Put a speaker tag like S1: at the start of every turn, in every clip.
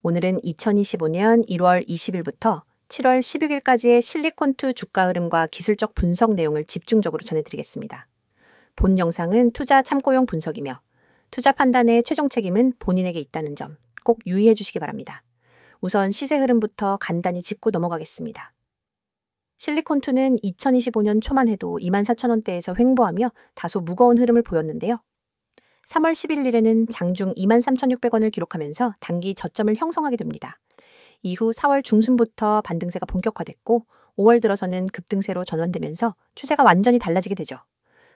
S1: 오늘은 2025년 1월 20일부터 7월 16일까지의 실리콘2 주가 흐름과 기술적 분석 내용을 집중적으로 전해드리겠습니다. 본 영상은 투자 참고용 분석이며 투자 판단의 최종 책임은 본인에게 있다는 점 꼭 유의해 주시기 바랍니다. 우선 시세 흐름부터 간단히 짚고 넘어가겠습니다. 실리콘2는 2025년 초만 해도 24,000원대에서 횡보하며 다소 무거운 흐름을 보였는데요. 3월 11일에는 장중 23,600원을 기록하면서 단기 저점을 형성하게 됩니다. 이후 4월 중순부터 반등세가 본격화됐고 5월 들어서는 급등세로 전환되면서 추세가 완전히 달라지게 되죠.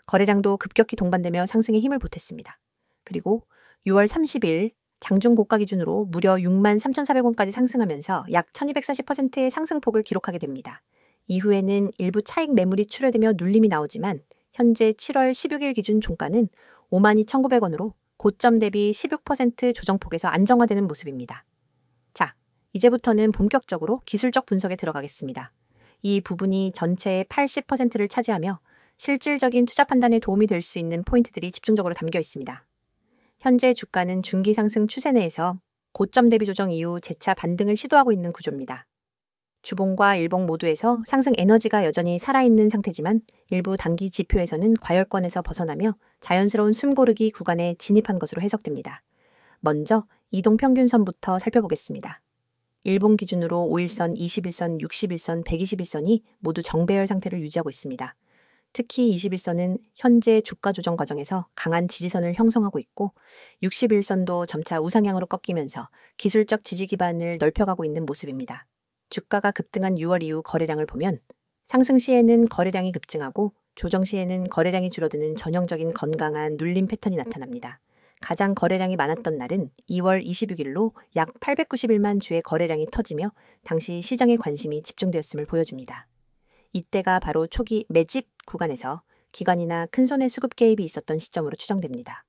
S1: 거래량도 급격히 동반되며 상승에 힘을 보탰습니다. 그리고 6월 30일 장중 고가 기준으로 무려 63,400원까지 상승하면서 약 1240%의 상승폭을 기록하게 됩니다. 이후에는 일부 차익 매물이 출회되며 눌림이 나오지만 현재 7월 16일 기준 종가는 52,900원으로 고점 대비 16% 조정폭에서 안정화되는 모습입니다. 자, 이제부터는 본격적으로 기술적 분석에 들어가겠습니다. 이 부분이 전체의 80%를 차지하며 실질적인 투자 판단에 도움이 될 수 있는 포인트들이 집중적으로 담겨 있습니다. 현재 주가는 중기 상승 추세 내에서 고점 대비 조정 이후 재차 반등을 시도하고 있는 구조입니다. 주봉과 일봉 모두에서 상승 에너지가 여전히 살아있는 상태지만 일부 단기 지표에서는 과열권에서 벗어나며 자연스러운 숨고르기 구간에 진입한 것으로 해석됩니다. 먼저 이동평균선부터 살펴보겠습니다. 일봉 기준으로 5일선, 21선, 61선, 121선이 모두 정배열 상태를 유지하고 있습니다. 특히 21선은 현재 주가 조정 과정에서 강한 지지선을 형성하고 있고 61선도 점차 우상향으로 꺾이면서 기술적 지지 기반을 넓혀가고 있는 모습입니다. 주가가 급등한 6월 이후 거래량을 보면 상승 시에는 거래량이 급증하고 조정 시에는 거래량이 줄어드는 전형적인 건강한 눌림 패턴이 나타납니다. 가장 거래량이 많았던 날은 2월 26일로 약 891만 주의 거래량이 터지며 당시 시장의 관심이 집중되었음을 보여줍니다. 이때가 바로 초기 매집 구간에서 기관이나 큰손의 수급 개입이 있었던 시점으로 추정됩니다.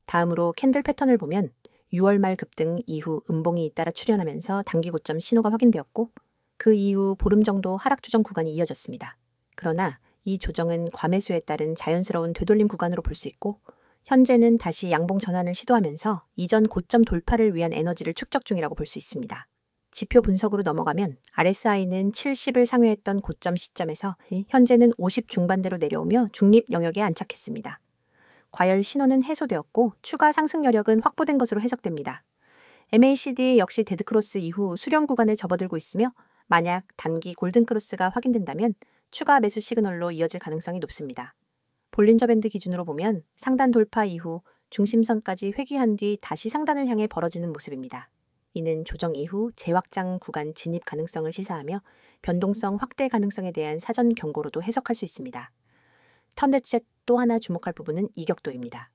S1: 다음으로 캔들 패턴을 보면 6월 말 급등 이후 음봉이 잇따라 출현하면서 단기 고점 신호가 확인되었고 그 이후 보름 정도 하락 조정 구간이 이어졌습니다. 그러나 이 조정은 과매수에 따른 자연스러운 되돌림 구간으로 볼 수 있고 현재는 다시 양봉 전환을 시도하면서 이전 고점 돌파를 위한 에너지를 축적 중이라고 볼 수 있습니다. 지표 분석으로 넘어가면 RSI는 70을 상회했던 고점 시점에서 현재는 50 중반대로 내려오며 중립 영역에 안착했습니다. 과열 신호는 해소되었고 추가 상승 여력은 확보된 것으로 해석됩니다. MACD 역시 데드크로스 이후 수렴 구간에 접어들고 있으며 만약 단기 골든크로스가 확인된다면 추가 매수 시그널로 이어질 가능성이 높습니다. 볼린저 밴드 기준으로 보면 상단 돌파 이후 중심선까지 회귀한 뒤 다시 상단을 향해 벌어지는 모습입니다. 이는 조정 이후 재확장 구간 진입 가능성을 시사하며 변동성 확대 가능성에 대한 사전 경고로도 해석할 수 있습니다. 턴대체 또 하나 주목할 부분은 이격도입니다.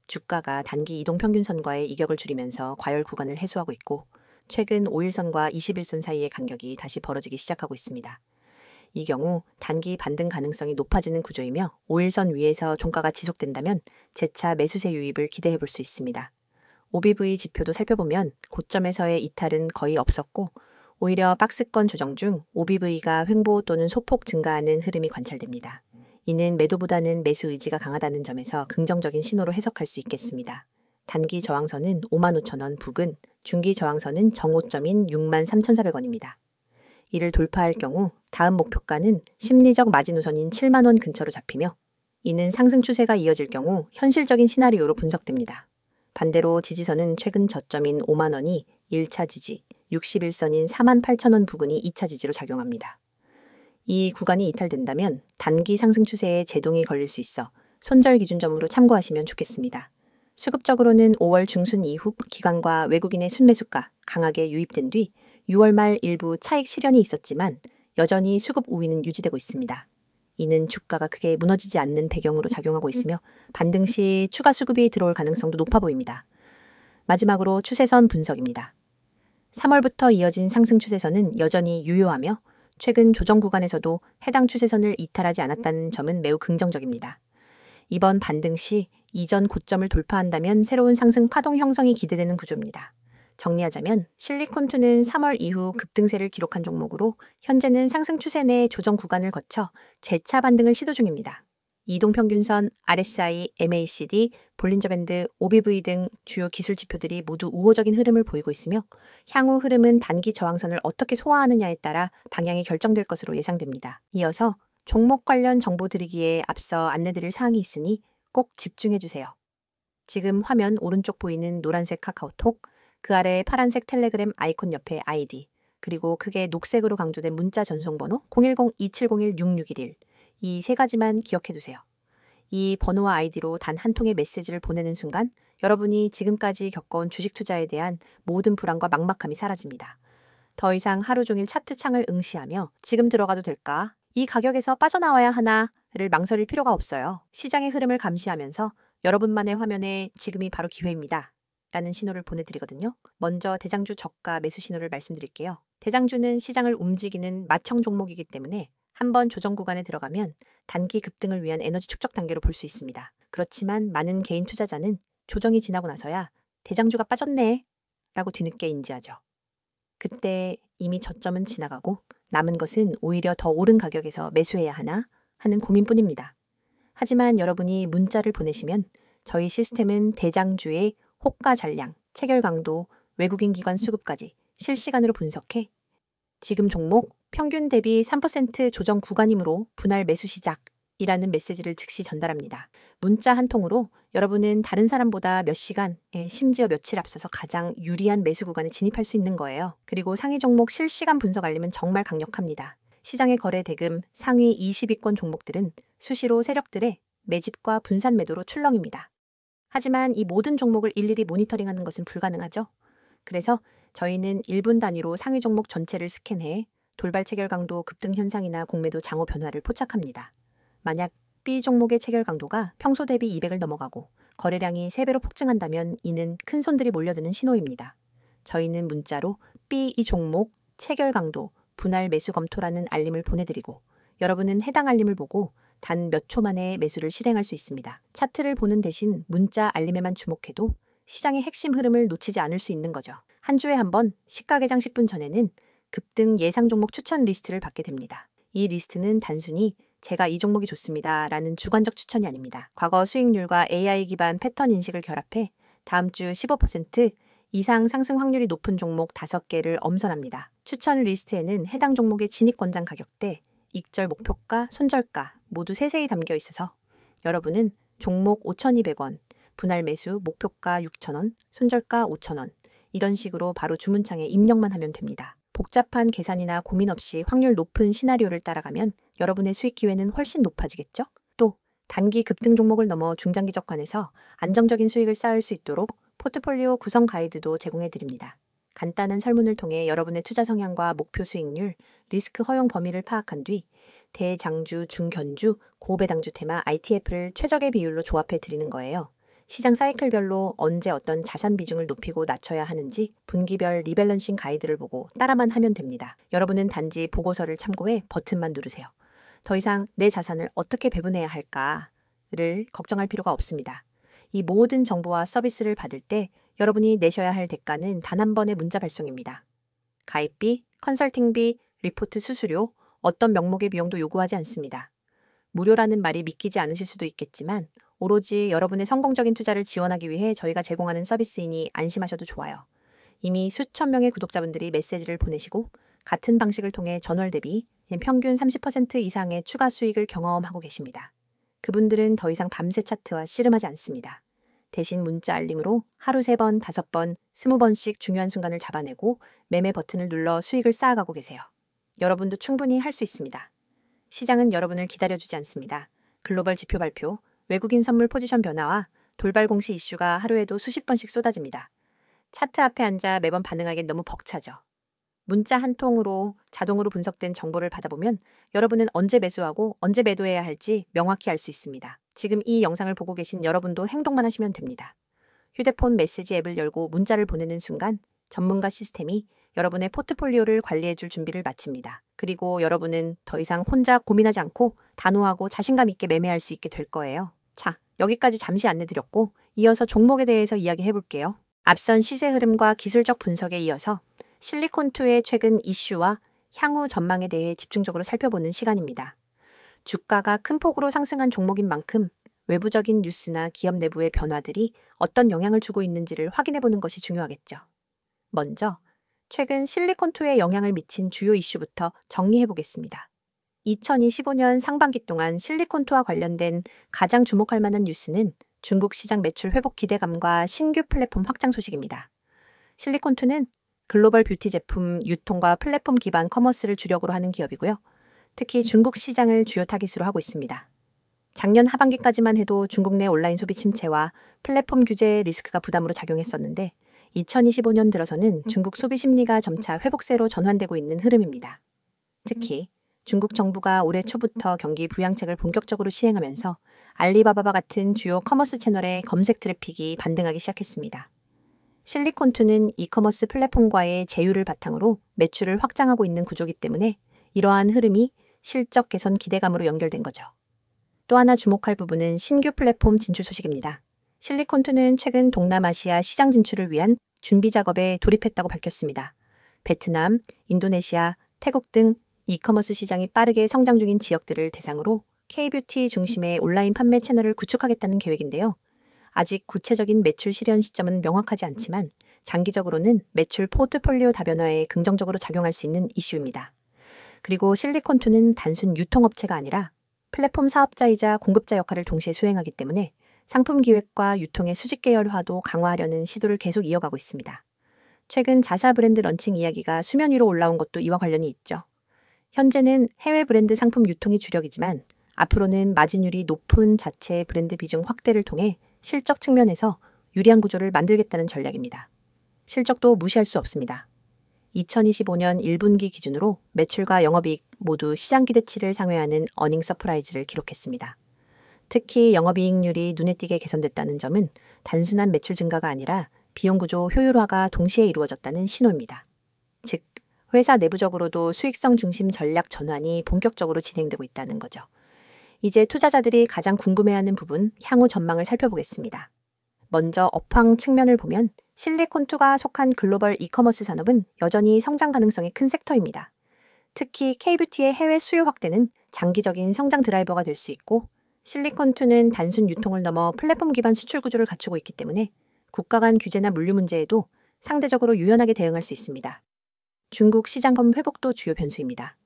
S1: 주가가 단기 이동평균선과의 이격을 줄이면서 과열 구간을 해소하고 있고 최근 5일선과 21선 사이의 간격이 다시 벌어지기 시작하고 있습니다. 이 경우 단기 반등 가능성이 높아지는 구조이며 5일선 위에서 종가가 지속된다면 재차 매수세 유입을 기대해 볼 수 있습니다. OBV 지표도 살펴보면 고점에서의 이탈은 거의 없었고 오히려 박스권 조정 중 OBV가 횡보 또는 소폭 증가하는 흐름이 관찰됩니다. 이는 매도보다는 매수 의지가 강하다는 점에서 긍정적인 신호로 해석할 수 있겠습니다. 단기 저항선은 55,000원 부근, 중기 저항선은 정오점인 63,400원입니다. 이를 돌파할 경우 다음 목표가는 심리적 마지노선인 7만원 근처로 잡히며 이는 상승 추세가 이어질 경우 현실적인 시나리오로 분석됩니다. 반대로 지지선은 최근 저점인 5만원이 1차 지지, 61선인 48,000원 부근이 2차 지지로 작용합니다. 이 구간이 이탈된다면 단기 상승 추세에 제동이 걸릴 수 있어 손절 기준점으로 참고하시면 좋겠습니다. 수급적으로는 5월 중순 이후 기관과 외국인의 순매수가 강하게 유입된 뒤 6월 말 일부 차익 실현이 있었지만 여전히 수급 우위는 유지되고 있습니다. 이는 주가가 크게 무너지지 않는 배경으로 작용하고 있으며 반등 시 추가 수급이 들어올 가능성도 높아 보입니다. 마지막으로 추세선 분석입니다. 3월부터 이어진 상승 추세선은 여전히 유효하며 최근 조정 구간에서도 해당 추세선을 이탈하지 않았다는 점은 매우 긍정적입니다. 이번 반등 시 이전 고점을 돌파한다면 새로운 상승 파동 형성이 기대되는 구조입니다. 정리하자면 실리콘2는 3월 이후 급등세를 기록한 종목으로 현재는 상승 추세 내 조정 구간을 거쳐 재차 반등을 시도 중입니다. 이동평균선, RSI, MACD, 볼린저 밴드, OBV 등 주요 기술 지표들이 모두 우호적인 흐름을 보이고 있으며 향후 흐름은 단기 저항선을 어떻게 소화하느냐에 따라 방향이 결정될 것으로 예상됩니다. 이어서 종목 관련 정보 드리기에 앞서 안내드릴 사항이 있으니 꼭 집중해주세요. 지금 화면 오른쪽 보이는 노란색 카카오톡, 그 아래 파란색 텔레그램 아이콘 옆에 아이디, 그리고 크게 녹색으로 강조된 문자 전송번호 010-2701-6611 이 세 가지만 기억해두세요. 이 번호와 아이디로 단 한 통의 메시지를 보내는 순간 여러분이 지금까지 겪어온 주식 투자에 대한 모든 불안과 막막함이 사라집니다. 더 이상 하루 종일 차트 창을 응시하며 지금 들어가도 될까? 이 가격에서 빠져나와야 하나를 망설일 필요가 없어요. 시장의 흐름을 감시하면서 여러분만의 화면에 지금이 바로 기회입니다. 라는 신호를 보내드리거든요. 먼저 대장주 저가 매수 신호를 말씀드릴게요. 대장주는 시장을 움직이는 맏형 종목이기 때문에 한번 조정 구간에 들어가면 단기 급등을 위한 에너지 축적 단계로 볼 수 있습니다. 그렇지만 많은 개인 투자자는 조정이 지나고 나서야 대장주가 빠졌네 라고 뒤늦게 인지하죠. 그때 이미 저점은 지나가고 남은 것은 오히려 더 오른 가격에서 매수해야 하나 하는 고민뿐입니다. 하지만 여러분이 문자를 보내시면 저희 시스템은 대장주의 호가 전량, 체결 강도, 외국인 기관 수급까지 실시간으로 분석해 지금 종목 평균 대비 3% 조정 구간이므로 분할 매수 시작이라는 메시지를 즉시 전달합니다. 문자 한 통으로 여러분은 다른 사람보다 몇 시간, 심지어 며칠 앞서서 가장 유리한 매수 구간에 진입할 수 있는 거예요. 그리고 상위 종목 실시간 분석 알림은 정말 강력합니다. 시장의 거래 대금 상위 20위권 종목들은 수시로 세력들의 매집과 분산 매도로 출렁입니다. 하지만 이 모든 종목을 일일이 모니터링하는 것은 불가능하죠. 그래서 저희는 1분 단위로 상위 종목 전체를 스캔해 돌발 체결 강도 급등 현상이나 공매도 장호 변화를 포착합니다. 만약 B 종목의 체결 강도가 평소 대비 200을 넘어가고 거래량이 3배로 폭증한다면 이는 큰 손들이 몰려드는 신호입니다. 저희는 문자로 B 이 종목 체결 강도 분할 매수 검토라는 알림을 보내드리고 여러분은 해당 알림을 보고 단 몇 초 만에 매수를 실행할 수 있습니다. 차트를 보는 대신 문자 알림에만 주목해도 시장의 핵심 흐름을 놓치지 않을 수 있는 거죠. 한 주에 한 번 시가 개장 10분 전에는 급등 예상 종목 추천 리스트를 받게 됩니다. 이 리스트는 단순히 제가 이 종목이 좋습니다 라는 주관적 추천이 아닙니다. 과거 수익률과 AI 기반 패턴 인식을 결합해 다음 주 15% 이상 상승 확률이 높은 종목 5개를 엄선합니다. 추천 리스트에는 해당 종목의 진입 권장 가격대, 익절 목표가, 손절가 모두 세세히 담겨 있어서 여러분은 종목 5,200원, 분할 매수 목표가 6,000원, 손절가 5,000원 이런 식으로 바로 주문창에 입력만 하면 됩니다. 복잡한 계산이나 고민 없이 확률 높은 시나리오를 따라가면 여러분의 수익 기회는 훨씬 높아지겠죠? 또 단기 급등 종목을 넘어 중장기적 관에서 안정적인 수익을 쌓을 수 있도록 포트폴리오 구성 가이드도 제공해 드립니다. 간단한 설문을 통해 여러분의 투자 성향과 목표 수익률, 리스크 허용 범위를 파악한 뒤 대장주, 중견주, 고배당주 테마 ITF를 최적의 비율로 조합해 드리는 거예요. 시장 사이클별로 언제 어떤 자산 비중을 높이고 낮춰야 하는지 분기별 리밸런싱 가이드를 보고 따라만 하면 됩니다. 여러분은 단지 보고서를 참고해 버튼만 누르세요. 더 이상 내 자산을 어떻게 배분해야 할까를 걱정할 필요가 없습니다. 이 모든 정보와 서비스를 받을 때 여러분이 내셔야 할 대가는 단 한 번의 문자 발송입니다. 가입비, 컨설팅비, 리포트 수수료, 어떤 명목의 비용도 요구하지 않습니다. 무료라는 말이 믿기지 않으실 수도 있겠지만 오로지 여러분의 성공적인 투자를 지원하기 위해 저희가 제공하는 서비스이니 안심하셔도 좋아요. 이미 수천 명의 구독자분들이 메시지를 보내시고 같은 방식을 통해 전월 대비 평균 30% 이상의 추가 수익을 경험하고 계십니다. 그분들은 더 이상 밤새 차트와 씨름하지 않습니다. 대신 문자 알림으로 하루 3번, 5번, 20번씩 중요한 순간을 잡아내고 매매 버튼을 눌러 수익을 쌓아가고 계세요. 여러분도 충분히 할 수 있습니다. 시장은 여러분을 기다려주지 않습니다. 글로벌 지표 발표, 외국인 선물 포지션 변화와 돌발 공시 이슈가 하루에도 수십 번씩 쏟아집니다. 차트 앞에 앉아 매번 반응하기엔 너무 벅차죠. 문자 한 통으로 자동으로 분석된 정보를 받아보면 여러분은 언제 매수하고 언제 매도해야 할지 명확히 알 수 있습니다. 지금 이 영상을 보고 계신 여러분도 행동만 하시면 됩니다. 휴대폰 메시지 앱을 열고 문자를 보내는 순간 전문가 시스템이 여러분의 포트폴리오를 관리해줄 준비를 마칩니다. 그리고 여러분은 더 이상 혼자 고민하지 않고 단호하고 자신감 있게 매매할 수 있게 될 거예요. 자, 여기까지 잠시 안내드렸고 이어서 종목에 대해서 이야기해볼게요. 앞선 시세 흐름과 기술적 분석에 이어서 실리콘2의 최근 이슈와 향후 전망에 대해 집중적으로 살펴보는 시간입니다. 주가가 큰 폭으로 상승한 종목인 만큼 외부적인 뉴스나 기업 내부의 변화들이 어떤 영향을 주고 있는지를 확인해보는 것이 중요하겠죠. 먼저 최근 실리콘2에 영향을 미친 주요 이슈부터 정리해보겠습니다. 2025년 상반기 동안 실리콘2와 관련된 가장 주목할 만한 뉴스는 중국 시장 매출 회복 기대감과 신규 플랫폼 확장 소식입니다. 실리콘2는 글로벌 뷰티 제품 유통과 플랫폼 기반 커머스를 주력으로 하는 기업이고요. 특히 중국 시장을 주요 타깃으로 하고 있습니다. 작년 하반기까지만 해도 중국 내 온라인 소비 침체와 플랫폼 규제 리스크가 부담으로 작용했었는데 2025년 들어서는 중국 소비 심리가 점차 회복세로 전환되고 있는 흐름입니다. 특히 중국 정부가 올해 초부터 경기 부양책을 본격적으로 시행하면서 알리바바와 같은 주요 커머스 채널의 검색 트래픽이 반등하기 시작했습니다. 실리콘2는 이커머스 플랫폼과의 제휴를 바탕으로 매출을 확장하고 있는 구조이기 때문에 이러한 흐름이 실적 개선 기대감으로 연결된 거죠. 또 하나 주목할 부분은 신규 플랫폼 진출 소식입니다. 실리콘2는 최근 동남아시아 시장 진출을 위한 준비 작업에 돌입했다고 밝혔습니다. 베트남, 인도네시아, 태국 등 이커머스 시장이 빠르게 성장 중인 지역들을 대상으로 K-뷰티 중심의 온라인 판매 채널을 구축하겠다는 계획인데요. 아직 구체적인 매출 실현 시점은 명확하지 않지만 장기적으로는 매출 포트폴리오 다변화에 긍정적으로 작용할 수 있는 이슈입니다. 그리고 실리콘2는 단순 유통업체가 아니라 플랫폼 사업자이자 공급자 역할을 동시에 수행하기 때문에 상품 기획과 유통의 수직 계열화도 강화하려는 시도를 계속 이어가고 있습니다. 최근 자사 브랜드 런칭 이야기가 수면 위로 올라온 것도 이와 관련이 있죠. 현재는 해외 브랜드 상품 유통이 주력이지만 앞으로는 마진율이 높은 자체 브랜드 비중 확대를 통해 실적 측면에서 유리한 구조를 만들겠다는 전략입니다. 실적도 무시할 수 없습니다. 2025년 1분기 기준으로 매출과 영업이익 모두 시장 기대치를 상회하는 어닝 서프라이즈를 기록했습니다. 특히 영업이익률이 눈에 띄게 개선됐다는 점은 단순한 매출 증가가 아니라 비용 구조 효율화가 동시에 이루어졌다는 신호입니다. 즉, 회사 내부적으로도 수익성 중심 전략 전환이 본격적으로 진행되고 있다는 거죠. 이제 투자자들이 가장 궁금해하는 부분, 향후 전망을 살펴보겠습니다. 먼저 업황 측면을 보면 실리콘2가 속한 글로벌 이커머스 산업은 여전히 성장 가능성이 큰 섹터입니다. 특히 K-뷰티의 해외 수요 확대는 장기적인 성장 드라이버가 될 수 있고 실리콘2는 단순 유통을 넘어 플랫폼 기반 수출 구조를 갖추고 있기 때문에 국가 간 규제나 물류 문제에도 상대적으로 유연하게 대응할 수 있습니다. 중국 시장검 회복도 주요 변수입니다.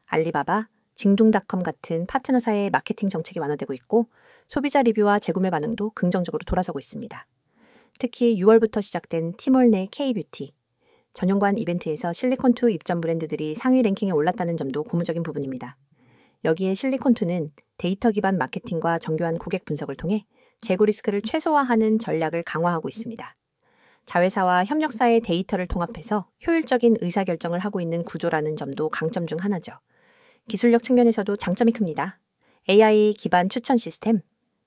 S1: 알리바바, 징둥닷컴 같은 파트너사의 마케팅 정책이 완화되고 있고 소비자 리뷰와 재구매 반응도 긍정적으로 돌아서고 있습니다. 특히 6월부터 시작된 티몰 내 K-뷰티, 전용관 이벤트에서 실리콘2 입점 브랜드들이 상위 랭킹에 올랐다는 점도 고무적인 부분입니다. 여기에 실리콘2는 데이터 기반 마케팅과 정교한 고객 분석을 통해 재고 리스크를 최소화하는 전략을 강화하고 있습니다. 자회사와 협력사의 데이터를 통합해서 효율적인 의사결정을 하고 있는 구조라는 점도 강점 중 하나죠. 기술력 측면에서도 장점이 큽니다. AI 기반 추천 시스템,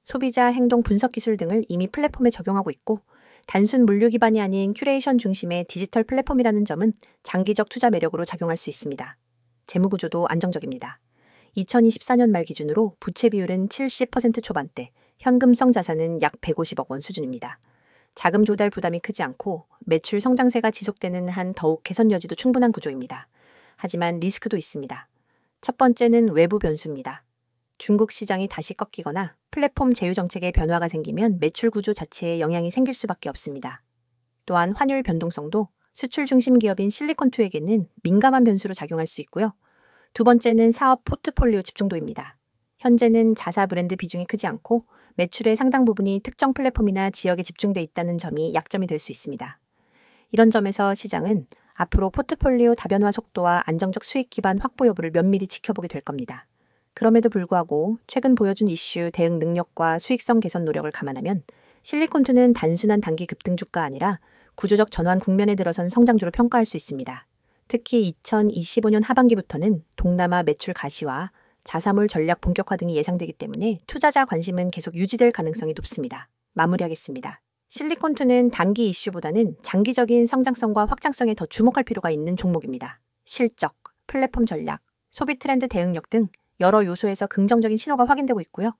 S1: 소비자 행동 분석 기술 등을 이미 플랫폼에 적용하고 있고 단순 물류 기반이 아닌 큐레이션 중심의 디지털 플랫폼이라는 점은 장기적 투자 매력으로 작용할 수 있습니다. 재무 구조도 안정적입니다. 2024년 말 기준으로 부채 비율은 70% 초반대, 현금성 자산은 약 150억 원 수준입니다. 자금 조달 부담이 크지 않고 매출 성장세가 지속되는 한 더욱 개선 여지도 충분한 구조입니다. 하지만 리스크도 있습니다. 첫 번째는 외부 변수입니다. 중국 시장이 다시 꺾이거나 플랫폼 제휴 정책에 변화가 생기면 매출 구조 자체에 영향이 생길 수밖에 없습니다. 또한 환율 변동성도 수출 중심 기업인 실리콘2에게는 민감한 변수로 작용할 수 있고요. 두 번째는 사업 포트폴리오 집중도입니다. 현재는 자사 브랜드 비중이 크지 않고 매출의 상당 부분이 특정 플랫폼이나 지역에 집중돼 있다는 점이 약점이 될 수 있습니다. 이런 점에서 시장은 앞으로 포트폴리오 다변화 속도와 안정적 수익 기반 확보 여부를 면밀히 지켜보게 될 겁니다. 그럼에도 불구하고 최근 보여준 이슈 대응 능력과 수익성 개선 노력을 감안하면 실리콘2는 단순한 단기 급등주가 아니라 구조적 전환 국면에 들어선 성장주로 평가할 수 있습니다. 특히 2025년 하반기부터는 동남아 매출 가시와 자사몰 전략 본격화 등이 예상되기 때문에 투자자 관심은 계속 유지될 가능성이 높습니다. 마무리하겠습니다. 실리콘2는 단기 이슈보다는 장기적인 성장성과 확장성에 더 주목할 필요가 있는 종목입니다. 실적, 플랫폼 전략, 소비 트렌드 대응력 등 여러 요소에서 긍정적인 신호가 확인되고 있고요.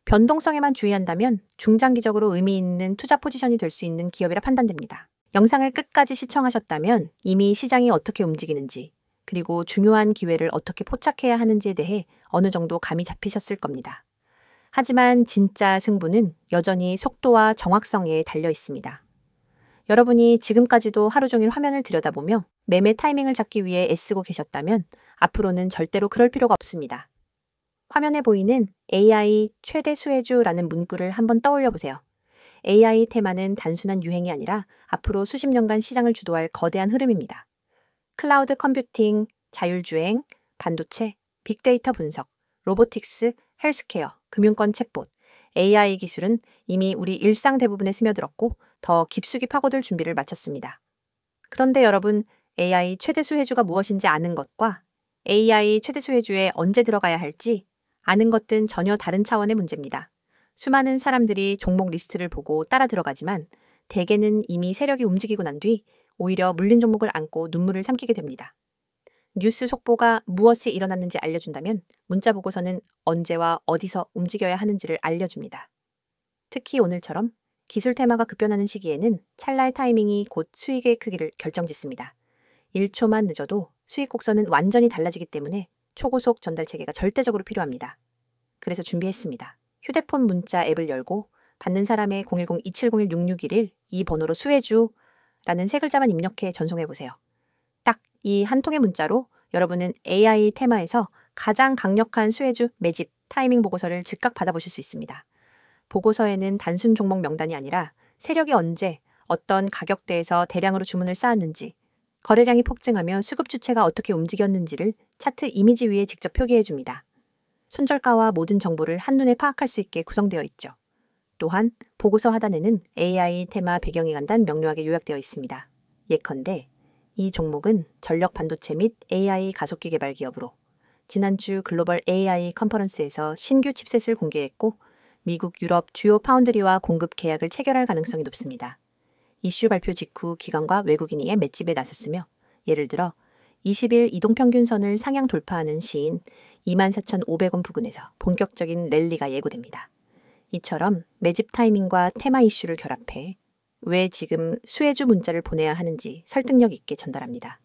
S1: 변동성에만 주의한다면 중장기적으로 의미 있는 투자 포지션이 될 수 있는 기업이라 판단됩니다. 영상을 끝까지 시청하셨다면 이미 시장이 어떻게 움직이는지, 그리고 중요한 기회를 어떻게 포착해야 하는지에 대해 어느 정도 감이 잡히셨을 겁니다. 하지만 진짜 승부는 여전히 속도와 정확성에 달려 있습니다. 여러분이 지금까지도 하루 종일 화면을 들여다보며 매매 타이밍을 잡기 위해 애쓰고 계셨다면 앞으로는 절대로 그럴 필요가 없습니다. 화면에 보이는 AI 최대 수혜주라는 문구를 한번 떠올려 보세요. AI 테마는 단순한 유행이 아니라 앞으로 수십 년간 시장을 주도할 거대한 흐름입니다. 클라우드 컴퓨팅, 자율주행, 반도체, 빅데이터 분석, 로보틱스, 헬스케어, 금융권 챗봇, AI 기술은 이미 우리 일상 대부분에 스며들었고 더 깊숙이 파고들 준비를 마쳤습니다. 그런데 여러분, AI 최대 수혜주가 무엇인지 아는 것과 AI 최대 수혜주에 언제 들어가야 할지 아는 것은 전혀 다른 차원의 문제입니다. 수많은 사람들이 종목 리스트를 보고 따라 들어가지만 대개는 이미 세력이 움직이고 난 뒤 오히려 물린 종목을 안고 눈물을 삼키게 됩니다. 뉴스 속보가 무엇이 일어났는지 알려준다면 문자 보고서는 언제와 어디서 움직여야 하는지를 알려줍니다. 특히 오늘처럼 기술 테마가 급변하는 시기에는 찰나의 타이밍이 곧 수익의 크기를 결정짓습니다. 1초만 늦어도 수익 곡선은 완전히 달라지기 때문에 초고속 전달 체계가 절대적으로 필요합니다. 그래서 준비했습니다. 휴대폰 문자 앱을 열고 받는 사람의 010-2701-6611 이 번호로 수혜주라는 세 글자만 입력해 전송해보세요. 딱 이 한 통의 문자로 여러분은 AI 테마에서 가장 강력한 수혜주 매집 타이밍 보고서를 즉각 받아보실 수 있습니다. 보고서에는 단순 종목 명단이 아니라 세력이 언제 어떤 가격대에서 대량으로 주문을 쌓았는지, 거래량이 폭증하며 수급 주체가 어떻게 움직였는지를 차트 이미지 위에 직접 표기해줍니다. 손절가와 모든 정보를 한눈에 파악할 수 있게 구성되어 있죠. 또한 보고서 하단에는 AI 테마 배경이 간단 명료하게 요약되어 있습니다. 예컨대 이 종목은 전력 반도체 및 AI 가속기 개발 기업으로 지난주 글로벌 AI 컨퍼런스에서 신규 칩셋을 공개했고 미국, 유럽 주요 파운드리와 공급 계약을 체결할 가능성이 높습니다. 이슈 발표 직후 기관과 외국인이 맷집에 나섰으며 예를 들어 20일 이동평균선을 상향 돌파하는 시인 24,500원 부근에서 본격적인 랠리가 예고됩니다. 이처럼 매집 타이밍과 테마 이슈를 결합해 왜 지금 수혜주 문자를 보내야 하는지 설득력 있게 전달합니다.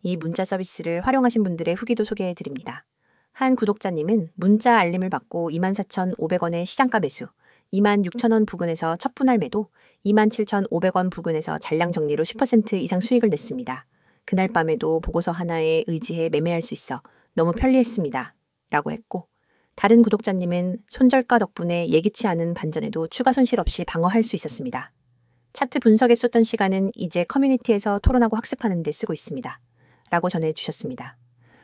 S1: 이 문자 서비스를 활용하신 분들의 후기도 소개해드립니다. 한 구독자님은 문자 알림을 받고 24,500원의 시장가 매수, 26,000원 부근에서 첫 분할 매도, 27,500원 부근에서 잔량 정리로 10% 이상 수익을 냈습니다. 그날 밤에도 보고서 하나에 의지해 매매할 수 있어 너무 편리했습니다. 라고 했고 다른 구독자님은 손절가 덕분에 예기치 않은 반전에도 추가 손실 없이 방어할 수 있었습니다. 차트 분석에 쏟던 시간은 이제 커뮤니티에서 토론하고 학습하는 데 쓰고 있습니다. 라고 전해주셨습니다.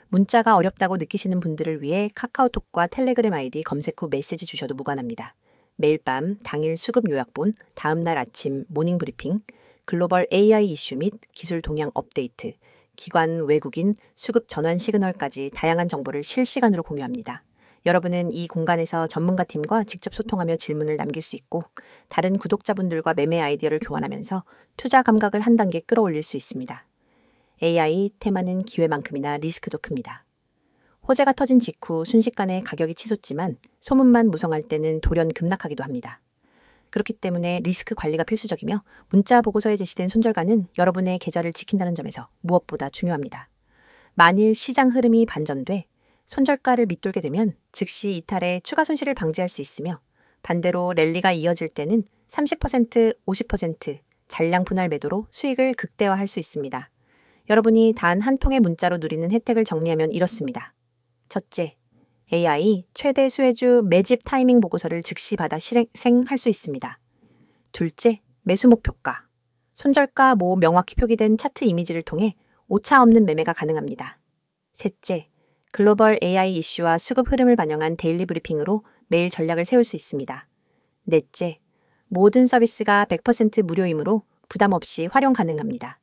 S1: 문자가 어렵다고 느끼시는 분들을 위해 카카오톡과 텔레그램 아이디 검색 후 메시지 주셔도 무관합니다. 매일 밤 당일 수급 요약본, 다음날 아침 모닝 브리핑, 글로벌 AI 이슈 및 기술 동향 업데이트, 기관, 외국인, 수급 전환 시그널까지 다양한 정보를 실시간으로 공유합니다. 여러분은 이 공간에서 전문가팀과 직접 소통하며 질문을 남길 수 있고 다른 구독자분들과 매매 아이디어를 교환하면서 투자 감각을 한 단계 끌어올릴 수 있습니다. AI 테마는 기회만큼이나 리스크도 큽니다. 호재가 터진 직후 순식간에 가격이 치솟지만 소문만 무성할 때는 돌연 급락하기도 합니다. 그렇기 때문에 리스크 관리가 필수적이며 문자 보고서에 제시된 손절가는 여러분의 계좌를 지킨다는 점에서 무엇보다 중요합니다. 만일 시장 흐름이 반전돼 손절가를 밑돌게 되면 즉시 이탈해 추가 손실을 방지할 수 있으며 반대로 랠리가 이어질 때는 30%, 50% 잔량 분할 매도로 수익을 극대화할 수 있습니다. 여러분이 단 한 통의 문자로 누리는 혜택을 정리하면 이렇습니다. 첫째, AI 최대 수혜주 매집 타이밍 보고서를 즉시 받아 실행할 수 있습니다. 둘째, 매수 목표가. 손절가 모 명확히 표기된 차트 이미지를 통해 오차 없는 매매가 가능합니다. 셋째, 글로벌 AI 이슈와 수급 흐름을 반영한 데일리 브리핑으로 매일 전략을 세울 수 있습니다. 넷째, 모든 서비스가 100% 무료이므로 부담 없이 활용 가능합니다.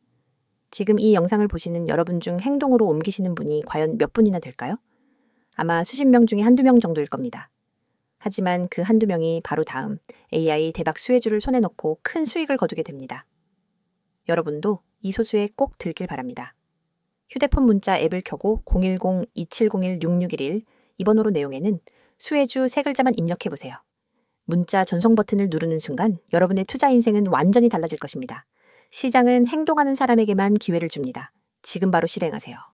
S1: 지금 이 영상을 보시는 여러분 중 행동으로 옮기시는 분이 과연 몇 분이나 될까요? 아마 수십 명 중에 한두 명 정도일 겁니다. 하지만 그 한두 명이 바로 다음 AI 대박 수혜주를 손에 넣고 큰 수익을 거두게 됩니다. 여러분도 이 소수에 꼭 들길 바랍니다. 휴대폰 문자 앱을 켜고 010-2701-6611 이 번호로 내용에는 수혜주 세 글자만 입력해보세요. 문자 전송 버튼을 누르는 순간 여러분의 투자 인생은 완전히 달라질 것입니다. 시장은 행동하는 사람에게만 기회를 줍니다. 지금 바로 실행하세요.